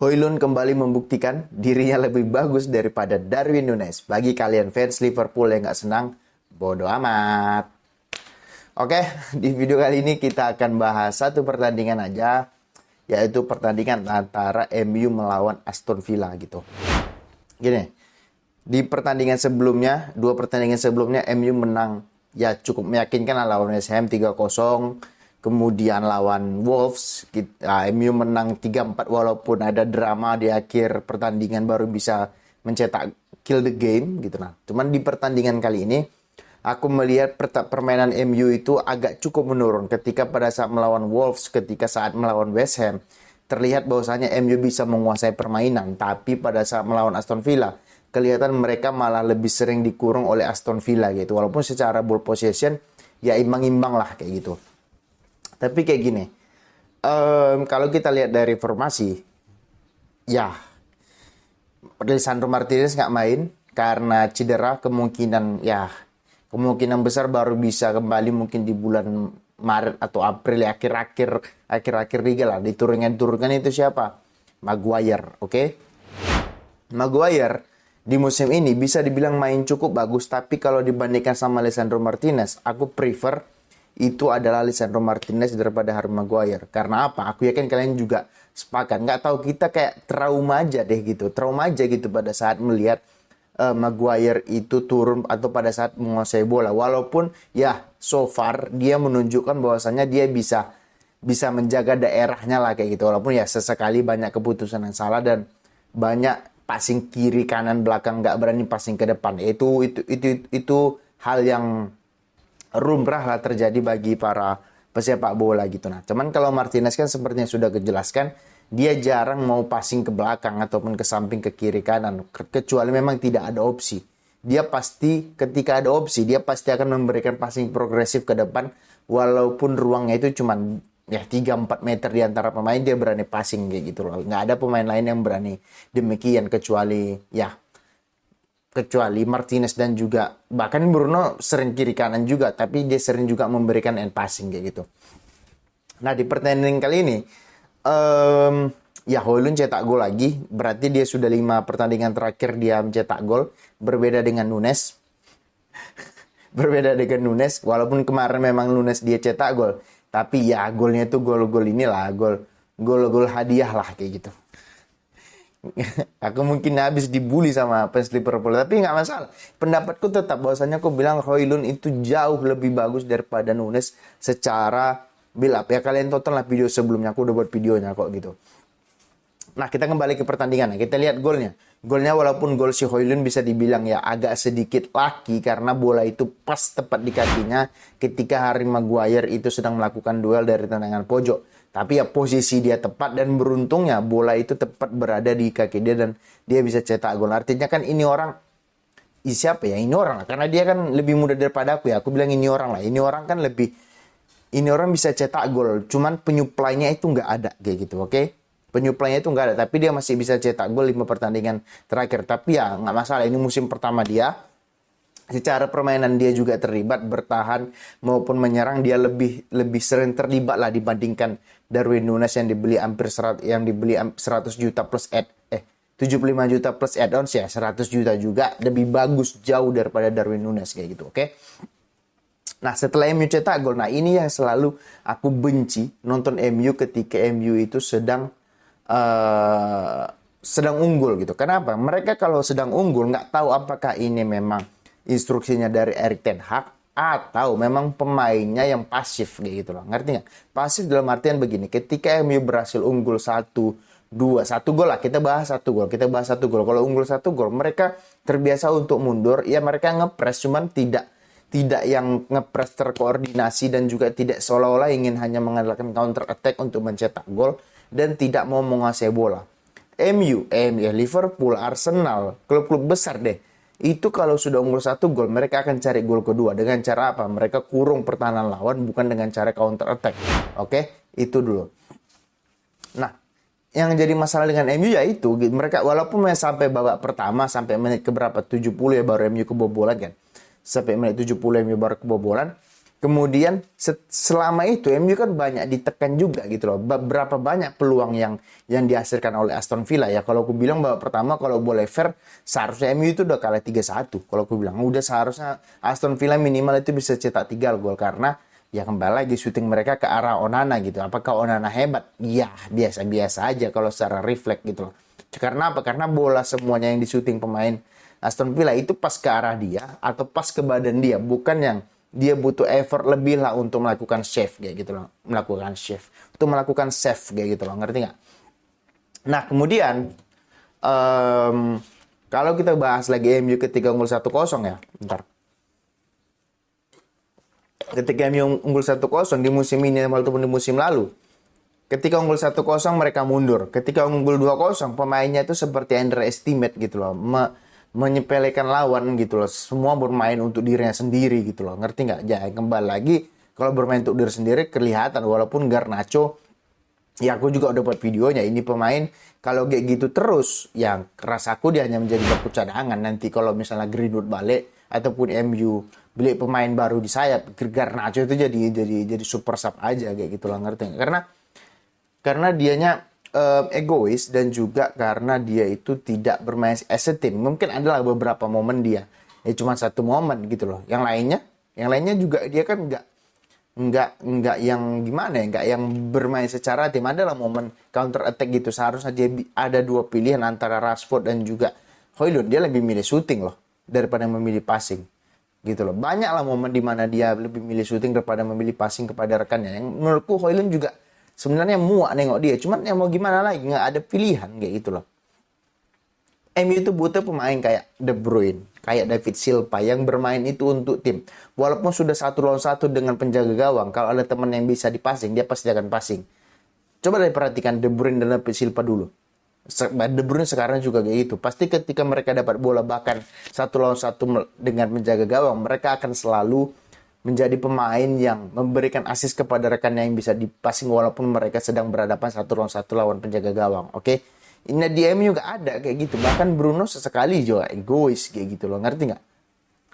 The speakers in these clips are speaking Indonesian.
Højlund kembali membuktikan dirinya lebih bagus daripada Darwin Núñez. Bagi kalian fans Liverpool yang nggak senang, bodo amat. Oke, di video kali ini kita akan bahas satu pertandingan aja, yaitu pertandingan antara MU melawan Aston Villa gitu. Gini, di pertandingan sebelumnya, dua pertandingan sebelumnya MU menang ya cukup meyakinkan lawan West Ham 3-0. Kemudian lawan Wolves, MU menang 3-4 walaupun ada drama di akhir pertandingan baru bisa mencetak kill the game gitu. Nah, cuman di pertandingan kali ini aku melihat permainan MU itu agak cukup menurun ketika pada saat melawan Wolves, ketika saat melawan West Ham terlihat bahwasanya MU bisa menguasai permainan, tapi pada saat melawan Aston Villa kelihatan mereka malah lebih sering dikurung oleh Aston Villa gitu. Walaupun secara ball possession ya imbang-imbang lah kayak gitu. Tapi kayak gini, kalau kita lihat dari formasi, ya Lisandro Martinez nggak main karena cedera, kemungkinan besar baru bisa kembali mungkin di bulan Maret atau April, akhir-akhir liga lah. Diturunkan itu siapa? Maguire, oke? Maguire di musim ini bisa dibilang main cukup bagus, tapi kalau dibandingkan sama Lisandro Martinez, aku prefer itu adalah Lisandro Martinez daripada Harry Maguire. Karena apa? Aku yakin kalian juga sepakat. Nggak tahu, kita kayak trauma aja deh gitu. Trauma aja gitu pada saat melihat Maguire itu turun atau pada saat menguasai bola. Walaupun ya so far dia menunjukkan bahwasannya dia bisa menjaga daerahnya lah kayak gitu. Walaupun ya sesekali banyak keputusan yang salah dan banyak passing kiri kanan belakang, nggak berani passing ke depan. Itu hal yang rumrah lah terjadi bagi para pesepak bola gitu. Nah, cuman kalau Martinez kan sepertinya sudah kejelaskan, dia jarang mau passing ke belakang ataupun ke samping, ke kiri kanan, kecuali memang tidak ada opsi. Dia pasti ketika ada opsi, dia pasti akan memberikan passing progresif ke depan, walaupun ruangnya itu cuma ya 3-4 meter di antara pemain, dia berani passing kayak gitu loh. Nggak ada pemain lain yang berani demikian kecuali Martinez dan juga bahkan Bruno sering kiri kanan juga, tapi dia sering juga memberikan end passing kayak gitu. Nah, di pertandingan kali ini Højlund cetak gol lagi, berarti dia sudah 5 pertandingan terakhir dia mencetak gol, berbeda dengan Núñez. Walaupun kemarin memang Núñez dia cetak gol, tapi ya golnya itu gol-gol inilah, gol hadiah lah kayak gitu. Aku mungkin habis dibully sama fans Liverpool, tapi nggak masalah. Pendapatku tetap bahwasanya aku bilang Højlund itu jauh lebih bagus daripada Núñez secara build up. Ya kalian tonton lah video sebelumnya, aku udah buat videonya kok gitu. Nah, kita kembali ke pertandingan. Kita lihat golnya. Golnya walaupun gol si Højlund bisa dibilang ya agak sedikit lucky karena bola itu pas tepat di kakinya ketika Harry Maguire itu sedang melakukan duel dari tendangan pojok. Tapi ya posisi dia tepat dan beruntungnya bola itu tepat berada di kaki dia dan dia bisa cetak gol. Artinya kan ini orang, siapa ya? Ini orang lah. Karena dia kan lebih muda daripada aku ya. Aku bilang ini orang lah. Ini orang bisa cetak gol. Cuman penyuplainya itu nggak ada kayak gitu, oke? Penyuplainya itu nggak ada. Tapi dia masih bisa cetak gol 5 pertandingan terakhir. Tapi ya nggak masalah. Ini musim pertama dia. Secara permainan dia juga terlibat, bertahan maupun menyerang dia lebih sering terlibat lah dibandingkan Darwin Núñez yang dibeli 100 juta plus 75 juta plus add-ons ya 100 juta juga, lebih bagus jauh daripada Darwin Núñez kayak gitu, oke? Nah, setelah MU cetak gol, nah ini yang selalu aku benci nonton MU ketika MU itu sedang unggul gitu. Kenapa? Mereka kalau sedang unggul nggak tahu apakah ini memang instruksinya dari Erik ten Hag atau memang pemainnya yang pasif kayak gitu loh. Ngerti nggak? Pasif dalam artian begini, ketika MU berhasil unggul 1 gol lah, kita bahas satu gol. Kalau unggul 1 gol, mereka terbiasa untuk mundur, ya mereka ngepres, cuman tidak yang ngepres terkoordinasi dan juga tidak seolah-olah ingin hanya mengandalkan counter attack untuk mencetak gol dan tidak mau menguasai bola. MU, Liverpool, Arsenal, klub-klub besar deh. Itu kalau sudah unggul 1 gol, mereka akan cari gol kedua. Dengan cara apa? Mereka kurung pertahanan lawan, bukan dengan cara counter attack. Oke? Itu dulu. Nah, yang jadi masalah dengan MU ya itu, mereka walaupun sampai babak pertama, sampai menit keberapa? 70 ya baru MU kebobolan kan. Sampai menit 70 MU baru kebobolan. Kemudian selama itu MU kan banyak ditekan juga gitu loh. Berapa banyak peluang yang dihasilkan oleh Aston Villa ya. Kalau aku bilang bahwa pertama kalau boleh fair seharusnya MU itu udah kalah 3-1. Kalau aku bilang udah seharusnya Aston Villa minimal itu bisa cetak 3 gol karena ya kembali lagi syuting mereka ke arah Onana gitu. Apakah Onana hebat? Ya biasa-biasa aja kalau secara refleks gitu loh. Karena apa? Karena bola semuanya yang disyuting pemain Aston Villa itu pas ke arah dia atau pas ke badan dia, bukan yang dia butuh effort lebih lah untuk melakukan save kayak gitu loh, untuk melakukan save kayak gitu loh, ngerti nggak? Nah kemudian kalau kita bahas lagi MU ketika unggul 1-0 ya, bentar. Ketika MU unggul 1-0 di musim ini ataupun di musim lalu, ketika unggul 1-0 mereka mundur, ketika unggul 2-0 pemainnya itu seperti underestimate gitu loh, menyepelekan lawan gitu loh. Semua bermain untuk dirinya sendiri gitu loh. Ngerti nggak? Ya kembali lagi kalau bermain untuk diri sendiri kelihatan walaupun Garnacho ya aku juga udah buat videonya. Ini pemain kalau kayak gitu terus yang rasaku dia hanya menjadi bangku cadangan. Nanti kalau misalnya Greenwood balik ataupun MU beli pemain baru di sayap, Garnacho itu jadi super sub aja kayak gitu loh. Ngerti nggak? Karena dianya egois dan juga karena dia itu tidak bermain as a team. Mungkin adalah beberapa momen dia ya cuma satu momen gitu loh. Yang lainnya juga dia kan nggak yang gimana ya, nggak yang bermain secara tim. Adalah momen counter attack gitu. Seharusnya dia ada dua pilihan antara Rashford dan juga Højlund. Dia lebih milih shooting loh daripada memilih passing gitu loh. Banyaklah momen di mana dia lebih milih shooting daripada memilih passing kepada rekannya. Yang menurutku Højlund juga sebenarnya muak nengok dia, cuman ya mau gimana lagi, nggak ada pilihan kayak gitu loh. MU itu butuh pemain kayak De Bruyne, kayak David Silva yang bermain itu untuk tim. Walaupun sudah 1-1 dengan penjaga gawang, kalau ada teman yang bisa dipassing, dia pasti akan passing. Coba deh perhatikan De Bruyne dan David Silva dulu. De Bruyne sekarang juga kayak gitu. Pasti ketika mereka dapat bola bahkan 1-1 dengan penjaga gawang, mereka akan selalu menjadi pemain yang memberikan assist kepada rekannya yang bisa dipassing walaupun mereka sedang berhadapan 1-1 lawan penjaga gawang. Oke. Ini di MU juga ada kayak gitu. Bahkan Bruno sesekali juga egois kayak gitu loh. Ngerti nggak?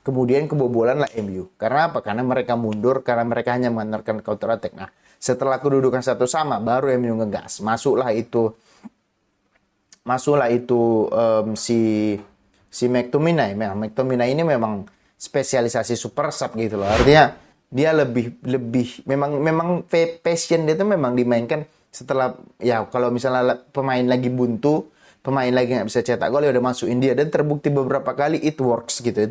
Kemudian kebobolan lah MU. Karena apa? Karena mereka mundur. Karena mereka hanya mengandalkan counter attack. Nah, setelah kedudukan 1 sama, baru MU ngegas. Masuklah itu si McTominay. McTominay ini memang spesialisasi super sub gitu loh. Artinya dia lebih memang passion dia itu memang dimainkan setelah ya kalau misalnya pemain lagi buntu, pemain lagi nggak bisa cetak gol ya udah masukin dia dan terbukti beberapa kali it works gitu.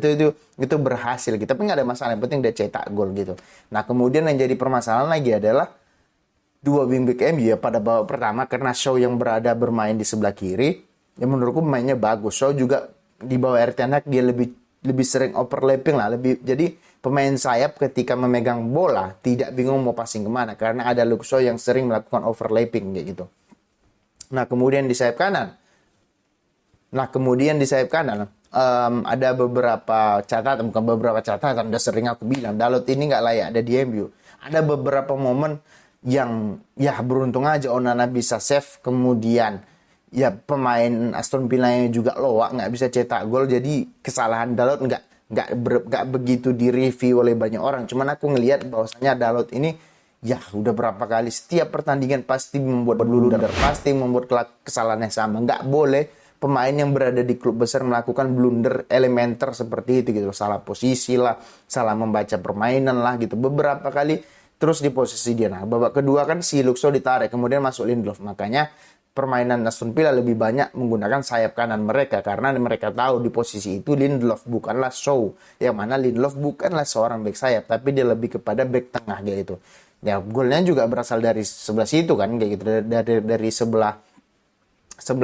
Itu berhasil gitu. Tapi nggak ada masalah, yang penting dia cetak gol gitu. Nah, kemudian yang jadi permasalahan lagi adalah dua wingback MU ya pada babak pertama karena Shaw yang bermain di sebelah kiri, yang menurutku mainnya bagus. Shaw juga di bawah Erik ten Hag dia lebih sering overlapping lah, jadi pemain sayap ketika memegang bola tidak bingung mau passing kemana karena ada Luke Shaw yang sering melakukan overlapping kayak gitu. Nah kemudian di sayap kanan ada beberapa catatan, udah sering aku bilang Dalot ini nggak layak ada di MU. Ada beberapa momen yang ya beruntung aja Onana bisa save, kemudian ya pemain Aston Villa yang juga loak nggak bisa cetak gol, jadi kesalahan Dalot nggak begitu direview oleh banyak orang. Cuman aku ngelihat bahwasanya Dalot ini ya udah berapa kali setiap pertandingan pasti membuat blunder, pasti membuat kesalahan yang sama. Nggak boleh pemain yang berada di klub besar melakukan blunder elementer seperti itu gitu, salah posisi lah, salah membaca permainan lah gitu beberapa kali terus di posisi dia. Nah babak kedua kan si Luke Shaw ditarik kemudian masuk Lindelof, makanya permainan Aston Villa lebih banyak menggunakan sayap kanan mereka karena mereka tahu di posisi itu Lindelof bukanlah Shaw, yang mana Lindelof bukanlah seorang back sayap tapi dia lebih kepada back tengah gitu. Ya golnya juga berasal dari sebelah situ kan kayak gitu, dari sebelah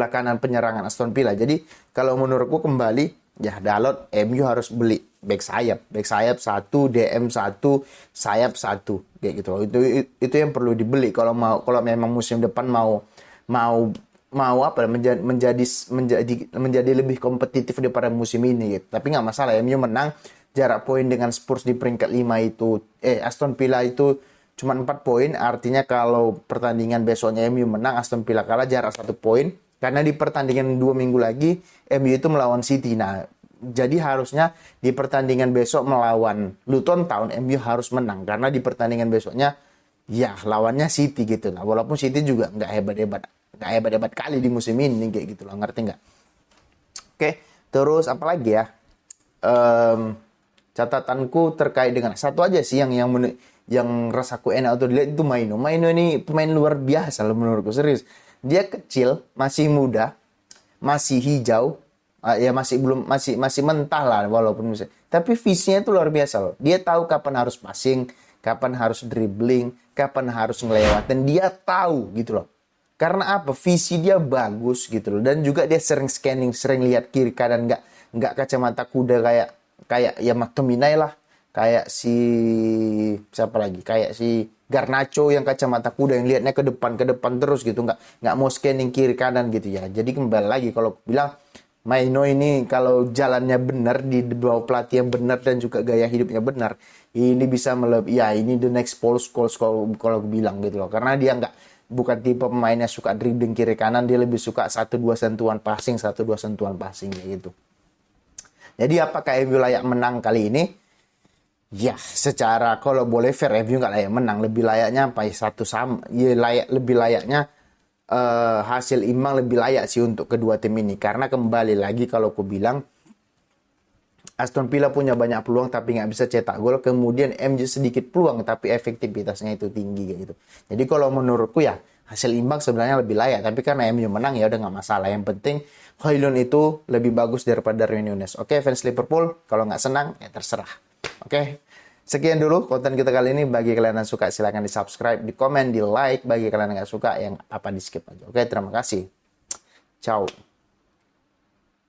kanan penyerangan Aston Villa. Jadi kalau menurutku kembali ya Dalot MU harus beli back sayap 1, DM 1, sayap 1 kayak gitu. Itu yang perlu dibeli kalau memang musim depan mau menjadi lebih kompetitif daripada musim ini gitu. Tapi nggak masalah, MU menang jarak poin dengan Spurs di peringkat 5 itu Aston Villa itu cuma 4 poin, artinya kalau pertandingan besoknya MU menang, Aston Villa kalah jarak 1 poin karena di pertandingan 2 minggu lagi MU itu melawan City. Nah Jadi harusnya di pertandingan besok melawan Luton Town, MU harus menang. Karena di pertandingan besoknya, ya lawannya City gitu lah. Walaupun City juga nggak hebat-hebat kali di musim ini kayak gitu lah. Ngerti nggak? Oke, terus apa lagi ya? Catatanku terkait dengan satu aja sih yang rasaku enak untuk dilihat itu Maino. Maino ini pemain luar biasa loh menurutku, serius. Dia kecil, masih muda, masih hijau, ya masih mentah lah walaupun bisa. Tapi visinya itu luar biasa loh. Dia tahu kapan harus passing, kapan harus dribbling, kapan harus ngelewatin. Dia tahu gitu loh. Karena apa? Visi dia bagus gitu loh. Dan juga dia sering scanning, sering lihat kiri kanan, nggak kacamata kuda kayak ya McTominay lah. Kayak si siapa lagi? Kayak si Garnacho yang kacamata kuda yang lihatnya ke depan terus gitu, nggak mau scanning kiri kanan gitu ya. Jadi kembali lagi kalau bilang Maino ini kalau jalannya benar di bawah pelatih yang benar dan juga gaya hidupnya benar, ini bisa ya ini the next Paul Scholes kalau aku bilang gitu loh. Karena dia bukan tipe pemainnya suka dribbling kiri kanan, dia lebih suka 1-2 sentuhan passing gitu. Jadi apakah MU layak menang kali ini? Ya, secara kalau boleh fair MU nggak layak menang, lebih layaknya apa ya, satu sama. Ya lebih layaknya hasil imbang lebih layak sih untuk kedua tim ini. Karena kembali lagi kalau aku bilang Aston Villa punya banyak peluang tapi nggak bisa cetak gol. Kemudian MU sedikit peluang tapi efektivitasnya itu tinggi kayak gitu. Jadi kalau menurutku ya hasil imbang sebenarnya lebih layak. Tapi karena MU menang ya udah nggak masalah. Yang penting Højlund itu lebih bagus daripada Darwin Núñez. Oke, fans Liverpool, kalau nggak senang ya terserah. Oke, sekian dulu konten kita kali ini. Bagi kalian yang suka silahkan di subscribe, di komen, di like. Bagi kalian yang nggak suka yang apa di skip aja. Oke, terima kasih. Ciao.